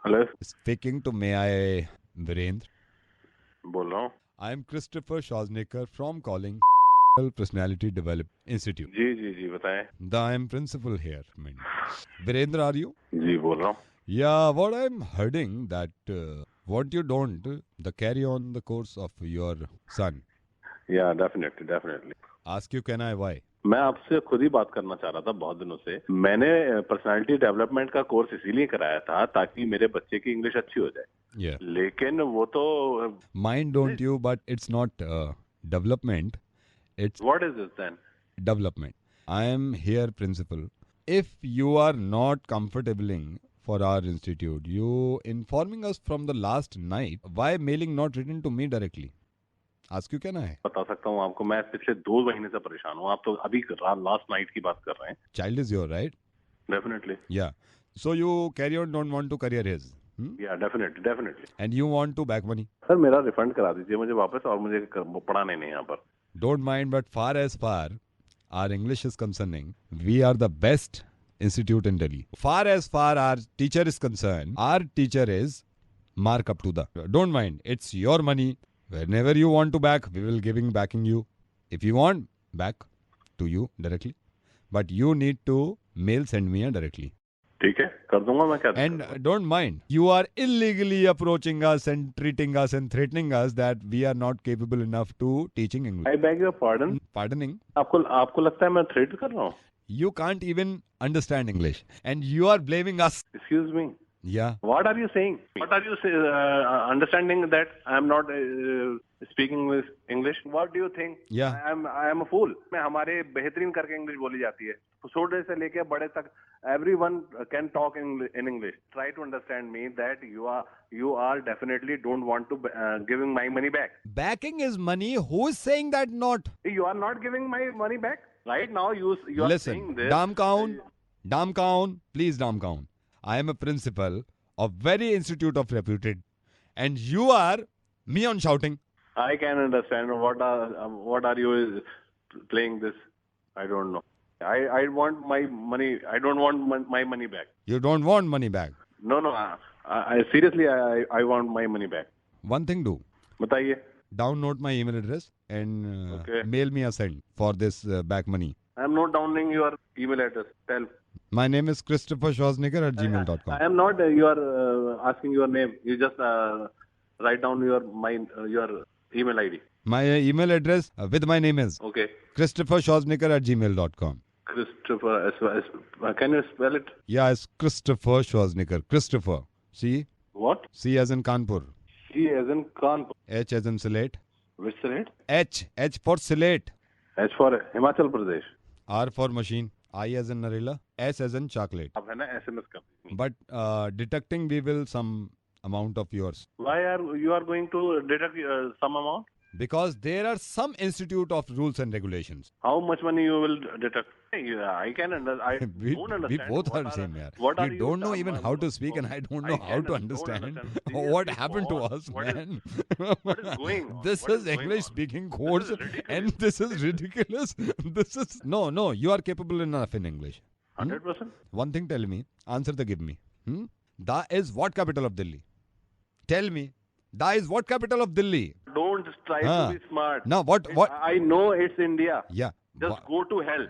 Hello. Speaking to may I, Virendra? बोल रहा हूँ। I am Christopher Schwarzenegger from calling Personality Development Institute. जी जी जी बताएं। I am principal here. Virendra, are you? जी बोल रहा हूँ। Yeah, what I'm hearing that what you don't the carry on the course of your son. या definitely definitely. Ask you, can I why? मैं आपसे खुद ही बात करना चाह रहा था बहुत दिनों से। मैंने पर्सनालिटी डेवलपमेंट का कोर्स इसीलिए कराया था ताकि मेरे बच्चे की इंग्लिश अच्छी हो जाए। Yeah. लेकिन वो तो Mind don't you, but it's not development. It's what is this then? development. I am here principal. If you are not comfortabling for our institute, you informing us from the last night, why mailing not written to me directly? Ask you, can I? बता सकता हूँ आपको, मैं पिछले 2 महीने से परेशान हूँ। आप तो अभी लास्ट नाइट की बात कर रहे हैं। Child is your, right? Definitely. Yeah. So you carry on, don't want to career his. या definitely definitely. And you want to back money. Sir मेरा रिफंड करा दीजिए मुझे वापस, और मुझे पढ़ाने नहीं यहाँ पर। Don't mind, but far as far our English is concerning, we are the best institute in Delhi. Far as far our teacher is concerned, our teacher is mark up to the. Don't mind, it's your money. Whenever you want to back, we will backing you. If you want, back to you directly. But you need to mail send me directly. ठीक है, कर दूंगा मैं। क्या And don't mind, you are illegally approaching us and treating us and threatening us that we are not capable enough to teaching English. I beg your pardon? Pardoning? आपको लगता है मैं थ्रेट कर रहा हूँ? You can't even understand English and you are blaming us. Excuse me. Yeah. What are you saying? What are you understanding that I am not speaking with English? What do you think? Yeah. I am a fool. मैं हमारे बेहतरीन करके English बोली जाती है। छोटे से लेके बड़े तक everyone can talk in English. Try to understand me that you are definitely don't want to giving my money back. Backing is money. Who is saying that not? You are not giving my money back. Right now you are Listen, saying this. Dam Kaun, please Dam Kaun. I am a principal of very institute of reputed, and you are me on shouting. I can understand what are you playing this? I don't know. I want my money. I don't want my money back. You don't want money back. No. I seriously I want my money back. One thing do. बताइए. Download my email address and okay. Mail me a send for this back money. I am not downloading your email address. Tell. My name is Christopher Schwarzenegger at gmail.com. I am not. You are asking your name. You just write down your email ID. My email address with my name is okay. Christopher Schwarzenegger at gmail.com. Christopher, can you spell it? Yeah, it's Christopher Schwarzenegger. Christopher. C. What? C as in Kanpur. C as in Kanpur. H as in Sylhet. Which Sylhet? H for Sylhet. H for Himachal Pradesh. R for machine. I as in Narela. S as in chocolate. अब है ना SMS कर. But deducting we will some amount of yours. Why you are going to deduct some amount? Because there are some institute of rules and regulations. How much money you will deduct? I can understand. We both are the same, yaar. You don't know even how to speak and I don't know how to understand. What happened to us, man? What is going on? This is English speaking course and this is ridiculous. No, you are capable enough in English. 100%? One thing tell me, answer the give me. Da is what capital of Delhi? Tell me. Da is what capital of Delhi? Don't try to be smart. Now what? I know it's India. Yeah. Just go to hell.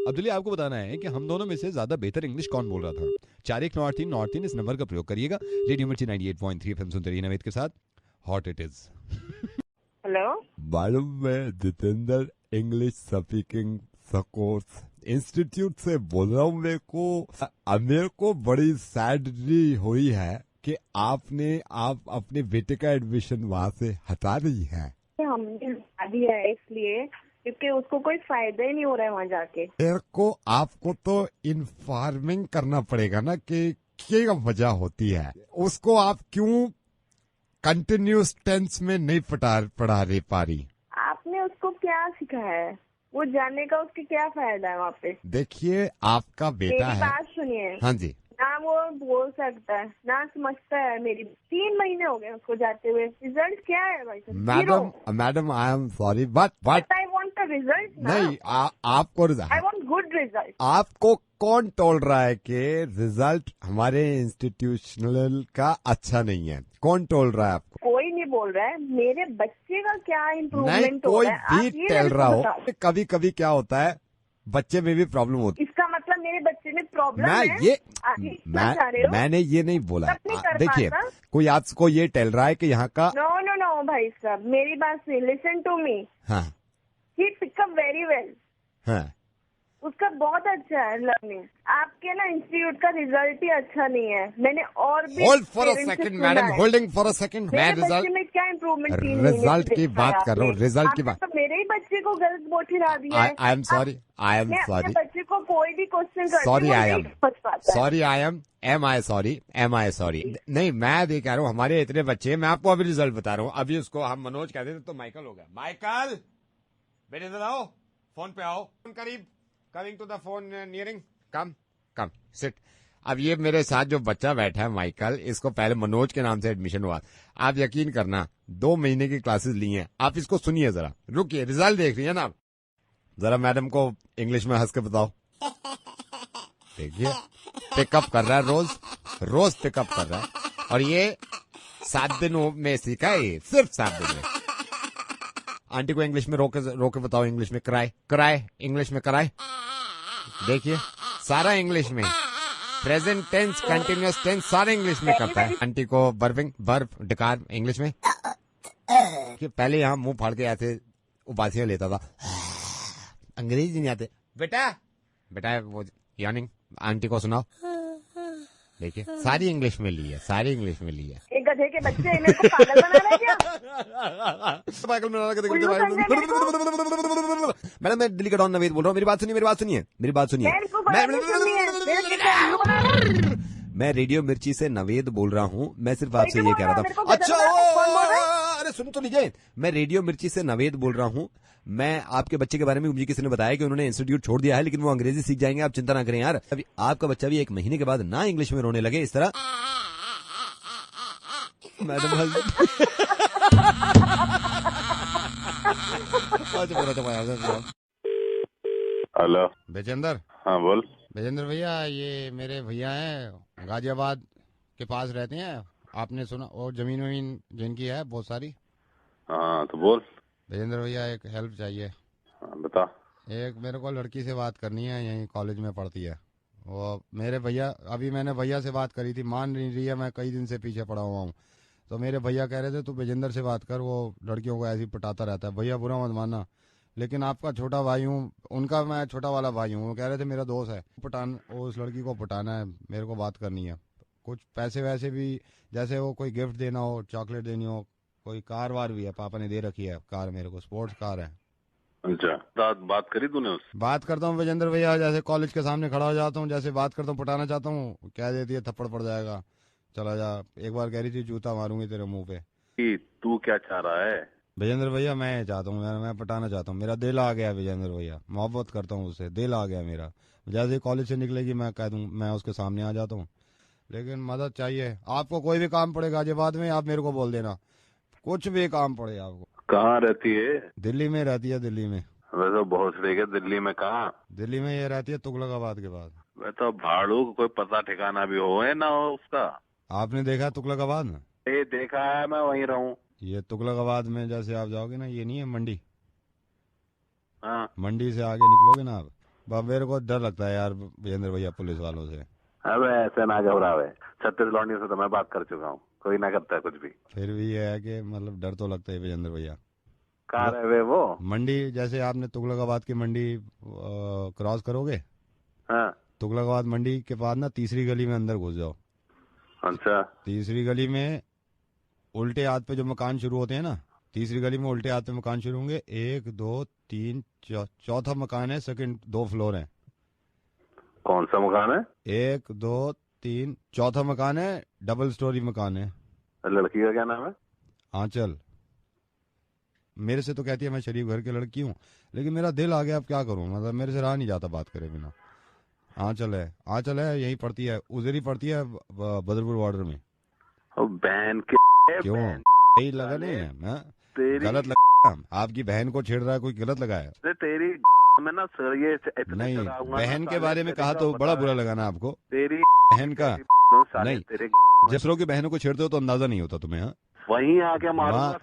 अब दिल्ली आपको बताना है कि हम दोनों में से ज्यादा बेहतर इंग्लिश कौन बोल रहा था। 4193 इस नंबर का प्रयोग करिएगा। रेडियो मिर्ची 98.3 एफएम सुनते रहिए नवेद के साथ। Hot it is. हेलो मालूम मैं Jitendra English speaking course institute से बोल रहा हूँ। मेरे को बड़ी सैडरी हुई है कि आप अपने बेटे का एडमिशन वहाँ से हटा रही है। हमने हटा दिया है इसलिए क्योंकि उसको कोई फायदा ही नहीं हो रहा है वहाँ जाके। आपको तो इन्फॉर्मिंग करना पड़ेगा ना कि क्या वजह होती है। उसको आप क्यों कंटिन्यूस टेंस में नहीं पढ़ा पा रही? आपने उसको क्या सिखाया है? वो जानने का उसके क्या फायदा है वहाँ पे? देखिए आपका बेटा है। बात सुनिए। हाँ जी। ना वो बोल सकता है ना समझता है। मेरी 3 महीने हो गए उसको जाते हुए। रिजल्ट क्या है भाई साहब? Madam I am sorry but I want a result. नहीं आपको आई वांट गुड रिजल्ट। आपको कौन टोल रहा है कि रिजल्ट हमारे इंस्टीट्यूशनल का अच्छा नहीं है? कौन टोल रहा है आपको? कोई नहीं बोल रहा है, मेरे बच्चे का क्या नहीं, इम्प्रूवमेंट हो कोई रहा है, भी आप ये टल मेरे को रहा हो। बताओ। कभी कभी क्या होता है, बच्चे में भी प्रॉब्लम होती इसका मतलब मेरे बच्चे में प्रॉब्लम मैं है? ये आप ये कहना चाह रहे हो? मैंने ये नहीं बोला। तब नहीं कर देखिए, पाता। कोई आपको ये टल रहा है कि यहाँ का नो नो नो भाई साहब, मेरी बात सुनिए, लिसन टू मी। हाँ he pick up very well, हाँ उसका बहुत अच्छा है लर्निंग। आपके ना इंस्टीट्यूट का रिजल्ट ही अच्छा नहीं है। मैंने और भी होल्ड फॉर अ parents से सेकंड सुना मैडम, है। Holding for a second. मैं मेरे बच्चे रिजल्ट में क्या इम्प्रूवमेंट रिजल्ट की बात कर रहा हूँ, रिजल्ट की बात। तो मेरे ही बच्चे को गलत बोल ठहरा दिया है। I am sorry, I M मैं अपने सॉरी, बच्चे को कोई भी क्वेश्चन करती सॉरी, हूँ, वो आई नहीं एम समझ पाता है। Sorry, I am I sorry, am I sorry. नहीं, मैं ये कह रहा हूँ, हमारे इतने बच्चे हैं, मैं आपको अभी रिजल्ट बता रहा हूँ। अभी उसको हम मनोज कहते थे तो माइकल हो गया। माइकल बेटे इधर आओ, फोन पे आओ, फोन करीब, coming to the phone nearing, come come sit. अब ये मेरे साथ जो बच्चा बैठा है माइकल, इसको पहले मनोज के नाम से एडमिशन हुआ। आप यकीन करना, 2 महीने की क्लासेस ली हैं। आप इसको सुनिए जरा, रुकिए, रिजल्ट देख रही है ना आप? जरा मैडम को इंग्लिश में हंस के बताओ। देखिए, पिकअप कर रहा है, रोज पिकअप कर रहा है। और ये 7 दिनों में सीखा है, ये सिर्फ 7 दिन में। आंटी को इंग्लिश में रोके बताओ, इंग्लिश में कराए, इंग्लिश में कराए। देखिए, सारा इंग्लिश में, प्रेजेंट टेंस, कंटिन्यूअस टेंस, सारा इंग्लिश में करता है। आंटी को वर्ब डकार इंग्लिश में। कि पहले यहाँ मुंह फाड़ के ऐसे उबासियां लेता था, अंग्रेजी नहीं आते। बेटा वो यार्निंग, आंटी को सुनाओ। देखिए, सारी इंग्लिश में ली है, सारी इंग्लिश में ली है। एक गधे के बच्चे मेरे को पागल बना रहे हैं क्या? मैडम, मैं दिल्ली का डॉन नवेद बोल रहा हूँ। मेरी बात सुनिए, मेरी बात सुनिए। मेरे को बात नहीं सुननी है, मेरे को उल्लू बना रहे हैं। मैं रेडियो मिर्ची से नवेद बोल रहा हूँ। मैं सिर्फ आपसे ये कह रहा मेरे को था। अच्छा, कौन बोल रहा है? अरे सुन तो लीजिए, मैं रेडियो मिर्ची से नवेद बोल रहा हूँ। मैं आपके बच्चे के बारे में, मुझे किसी ने बताया कि उन्होंने इंस्टीट्यूट छोड़ दिया है, लेकिन वो अंग्रेजी सीख जाएंगे, आप चिंता ना करें यार। अभी आपका बच्चा भी 1 महीने के बाद ना इंग्लिश में रोने लगे इस तरह। Madam hello, Bejendra. हाँ बोल। बेजेंद्र भैया, ये मेरे भैया हैं, गाजियाबाद के पास रहते हैं। आपने सुना, और जमीन वमीन जिनकी है बहुत सारी। हाँ तो बोल। बेजेंद्र भैया, एक हेल्प चाहिए। हाँ बता। एक मेरे को लड़की से बात करनी है, यहीं कॉलेज में पढ़ती है वो। मेरे भैया, अभी मैंने भैया से बात करी थी, मान नहीं रही है। मैं कई दिन से पीछे पड़ा हुआ हूँ। तो मेरे भैया कह रहे थे तू बेजेंद्र से बात कर, वो लड़कियों को ऐसे ही पटाता रहता है। भैया बुरा मत मानना, लेकिन आपका छोटा भाई हूँ, उनका मैं छोटा वाला भाई हूँ। वो कह रहे थे मेरा दोस्त है, उस लड़की को पटाना है, मेरे को बात करनी है। कुछ पैसे वैसे भी, जैसे वो कोई गिफ्ट देना हो, चॉकलेट देनी हो, कोई कार वार भी है, पापा ने दे रखी है कार, मेरे को स्पोर्ट्स कार है। अच्छा, बात करी तूने उससे? बात करता हूँ बेजेंद्र भैया, जैसे कॉलेज के सामने खड़ा हो जाता हूँ, जैसे बात करता हूँ, पटाना चाहता हूँ, कह देती है थप्पड़ पड़ जाएगा, चला जा। एक बार कह रही थी जूता मारूंगी तेरे मुंह पे। तू क्या चाह रहा है? विजेंद्र भैया, मैं चाहता हूँ यार, मैं पटाना चाहता हूँ, मेरा दिल आ गया विजेंद्र भैया, मोहब्बत करता हूँ उससे, दिल आ गया मेरा। जैसे ही कॉलेज से निकलेगी मैं कह दूँ, मैं उसके सामने आ जाता हूँ। लेकिन मदद चाहिए आपको, कोई भी काम पड़ेगा गाजियाबाद में, आप मेरे को बोल देना, कुछ भी काम पड़े आपको। कहाँ रहती है? दिल्ली में रहती है, दिल्ली में। वैसे भोसड़ी के दिल्ली में कहाँ? दिल्ली में ये रहती है तुगलकाबाद के बाद। वह तो भाड़ू, कोई पता ठिकाना भी हो है ना हो उसका? आपने देखा तुगलकाबाद में? ये देखा है, मैं वहीं रहूं। ये तुगलकाबाद में जैसे आप जाओगे ना, ये नहीं है मंडी, हाँ मंडी से आगे निकलोगे ना आप, बाप मेरे को डर लगता है यार विजेंद्र भैया पुलिस वालों से। अबे ऐसे ना घबरावे, 36 लौंडियों से तो मैं बात कर चुका हूँ, कोई ना करता है कुछ भी। फिर भी ये है कि मतलब डर तो लगता है विजेंद्र भैया। कहाँ रहे वो? मंडी, जैसे आपने तुगलकाबाद की मंडी क्रॉस करोगे, हाँ तुगलकाबाद मंडी के बाद ना तीसरी गली में अंदर घुस जाओ। अच्छा, तीसरी गली में उल्टे हाथ पे जो मकान शुरू होते हैं ना, तीसरी गली में उल्टे हाथ पे मकान शुरू होंगे, 1 2 3 चौथा मकान है, सेकंड 2 फ्लोर है। कौन सा मकान है? 1 2 3 चौथा मकान है, डबल स्टोरी मकान है। लड़की का क्या नाम है? आंचल। मेरे से तो कहती है मैं शरीफ घर की लड़की हूँ, लेकिन मेरा दिल आ गया, अब क्या करूँ, मतलब मेरे से रहा नहीं जाता बात करे बिना। आंचल है, यही पढ़ती है, उधर ही पढ़ती है, बदरपुर बॉर्डर में। बहन के क्यों, यही लगा नहीं है? तेरी गलत लगा? आपकी बहन को छेड़ रहा है, कोई गलत लगा है? तेरी मैं ना सर ये इतने नहीं, चढ़ाऊंगा ना, बहन के साले बारे में तेरे कहा का तो पता बड़ा है। बुरा लगा ना आपको। तेरी बहन का साले नहीं, तेरे दूसरों की बहनों को छेड़ते हो तो अंदाजा नहीं होता तुम्हें। हाँ, वहीं आके मारूंगा।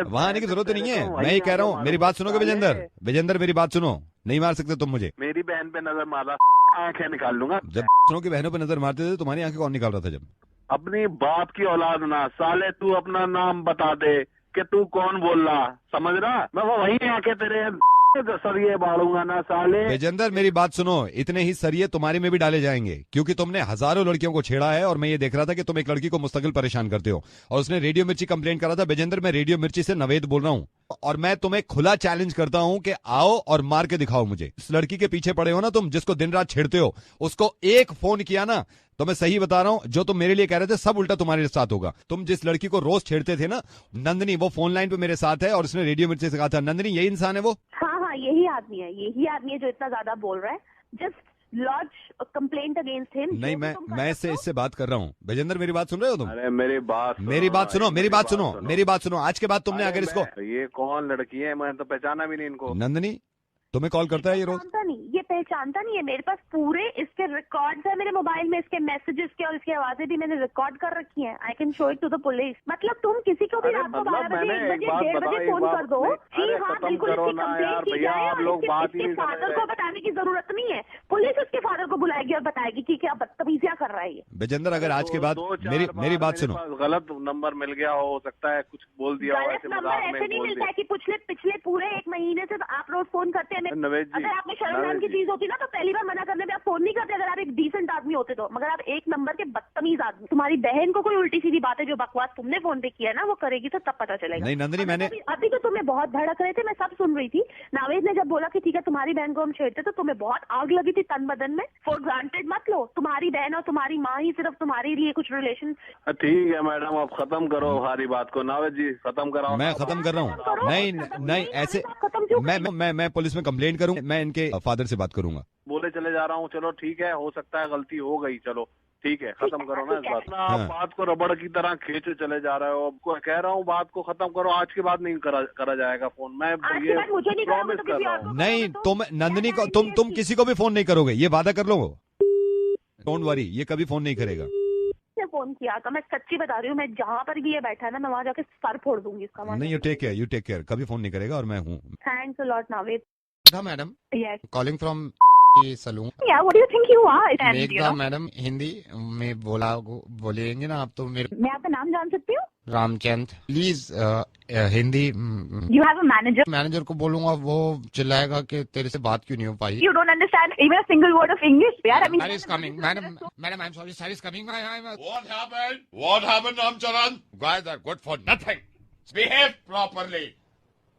वहाँ आने की जरूरत नहीं है। वहीं मैं ये कह रहा हूँ, आके मेरी बात सुनोगे मारूंगा, विजेंद्र? साले। विजेंद्र मेरी बात सुनो, नहीं मार सकते तुम मुझे। मेरी बहन पे नजर मारा, आंखें निकाल लूंगा। जब दूसरों की बहनों पर नजर मारते थे तुम्हारी आंखें कौन निकाल रहा था जब? अपनी बाप की औलाद ना साले, तू अपना नाम बता दे कि तू कौन बोल रहा, समझ रहा? मैं वो वहीं आके तेरे सरिये बाड़ूंगा ना साले। विजेंद्र मेरी बात सुनो, इतने ही सरिये तुम्हारे में भी डाले जाएंगे, क्योंकि तुमने हजारों लड़कियों को छेड़ा है और मैं ये देख रहा था कि तुम एक लड़की को मुस्तकिल परेशान करते हो और उसने रेडियो मिर्ची कंप्लेंट करा था। विजेंद्र मैं रेडियो मिर्ची से नवेद बोल रहा हूँ और मैं तुम्हें खुला चैलेंज करता हूं कि आओ और मार के दिखाओ मुझे। इस लड़की के पीछे पड़े हो ना तुम, जिसको दिन रात छेड़ते हो, उसको एक फोन किया ना, तो मैं सही बता रहा हूं, जो तुम मेरे लिए कह रहे थे सब उल्टा तुम्हारे साथ होगा। तुम जिस लड़की को रोज छेड़ते थे ना, नंदनी, वो फोन लाइन पे मेरे साथ है और उसने रेडियो मिर्ची से कहा था, नंदनी यही इंसान है वो? हाँ, यही आदमी है जो इतना ज्यादा बोल रहा है। Just launch complaint against him. नहीं, मैं इससे बात कर रहा हूँ। विजेंद्र मेरी बात सुन रहे हो तुम? अरे मेरी बात सुनो, मेरी बात सुनो, मेरी बात सुनो, मेरी बात सुनो। आज के बाद तुमने अरे अगर इसको, ये कौन लड़की है, मैं तो पहचाना भी नहीं इनको। नंदनी तुम्हें कॉल करता है ये रोज? ये पहचानता नहीं है। मेरे पास पूरे इसके रिकॉर्ड्स है मेरे मोबाइल में, इसके मैसेजेस के और इसकी आवाजें भी मैंने रिकॉर्ड कर रखी हैं। I can show it to the police. मतलब तुम किसी को भी अरे रात को मतलब 12 बजे, मैंने 1 एक बजे, बात 1:30 बजे बताओ, फोन कर दो। जी अरे हाँ, खत्म बिल्कुल करो इसकी ना कंप्लेंट यार, की भैया जाए आप और लोग बात ही इसके नहीं समझ फादर रहे। को बताने की जरूरत नहीं है। पुलिस उसके फादर को बुलाएगी और बताएगी कि क्या बदतमीजियां कर रहा है ये। विजेंद्र अगर आज के बाद दो चार मेरी बार बात मेरे सुनो, पास गलत नंबर मिल गया हो सकता है, कुछ बोल दिया हो, गलत ऐसे नंबर मजाक ऐसे में नहीं बोल मिलता दिया। है कि पिछले पूरे 1 महीने से तो आप रोज फोन करते हैं। नवेद जी, अगर आप में शर्म नाम नवेद की जी। चीज होती ना तो पहली बार मना करने में आप फोन नहीं करते, अगर आप एक डिसेंट आदमी होते तो। मगर आप एक नंबर के बदतमीज आदमी। तुम्हारी बहन को कोई उल्टी सीधी बात है जो बकवास तुमने फोन पे किया है ना, वो करेगी तो तब पता चलेगा। नहीं नंदनी, मैंने अभी तो तुम्हें बहुत भड़क रहे थे, मैं सब सुन रही थी। नावेद ने जब बोला कि ठीक है तुम्हारी बहन को हम छेड़ते तो तुम्हें बहुत आग लगी थी तन बदन में। फॉर ग्रांटेड मत लो, तुम्हारी बहन और तुम्हारी माँ ही सिर्फ तुम्हारे लिए कुछ रिलेशन। ठीक है मैडम, आप खत्म करो हमारी बात को। नावेद जी खत्म कराओ। मैं खत्म कर रहा हूँ। नहीं ऐसे मैं पुलिस में कंप्लेंट करूँ, मैं इनके फादर से बात करूंगा। बोले चले जा रहा हूँ, चलो ठीक है, हो सकता है गलती हो गई, चलो ठीक है, खत्म करो ना इस बात। आप हाँ। बात को रबड़ की तरह खींचे चले जा रहे हो। आपको कह रहा हूँ बात को खत्म करो, आज के बाद नहीं करा जाएगा फोन। मैं आज के ये बाद मुझे नहीं प्रॉमिस करोगे तो कर किसी रहा और को हूँ। नहीं, तो तुम नंदनी को, तुम किसी को भी फोन नहीं करोगे, ये वादा कर लो। डोंट वरी, ये कभी फोन नहीं करेगा। फोन किया था, मैं सच्ची बता रही हूँ। मैं जहाँ पर भी ये बैठा है ना, मैं वहाँ जाके सर फोड़ दूंगी इसका। नहीं, यू टेक केयर, कभी फोन नहीं करेगा और मैं हूँ। Thanks a lot Naved. Madam yes, calling from salon. Yeah what do you think you are? Megha madam, Hindi में बोलेंगे ना आप तो मेरे। मैं आपका नाम जान सकती हूँ? Ramchand, please Hindi. You have a manager. Manager को बोलूंगा, वो चिल्लाएगा कि तेरे से बात क्यों नहीं हो पाई। You don't understand even a single word of English. यार, I mean, Sir is coming, madam, I'm sorry, sir is coming. What happened? What happened, Ramcharan? Guys are good for nothing. Behave properly.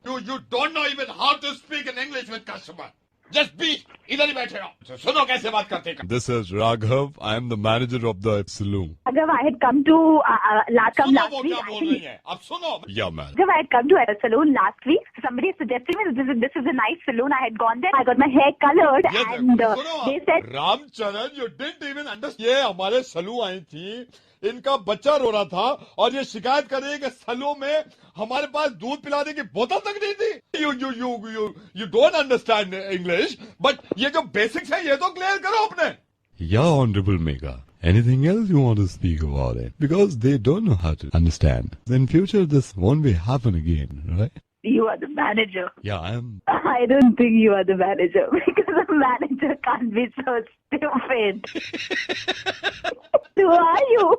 You don't know even how to speak in English with customer. Just be इधर ही बैठे रहो। सुनो कैसे बात करते हैं। This is Raghav. I am the manager of the saloon. Raghav, I had come to last सुनो week. वो क्या बोल रही है, अब सुनो। Yeah, man. Raghav, I had come to a salon last week. Somebody suggested me that this is a nice salon. I had gone there. I got my hair colored ये and सुनो, they said, Ramcharan, you didn't even understand। ये हमारे सलू आई थी, इनका बच्चा रो रहा था और ये शिकायत कर रही है कि सलू में हमारे पास दूध पिलाने की बोतल तक नहीं थी। You don't understand English, but ये जो बेसिक्स है ये तो क्लियर करो अपने। Yeah, Honorable Megha. Anything else you want to speak about it? Because they don't know how to understand. In future, this won't be happen again, right? you are the manager. Yeah, I am. I don't think you are the manager because a manager can't be so stupid. Who are you?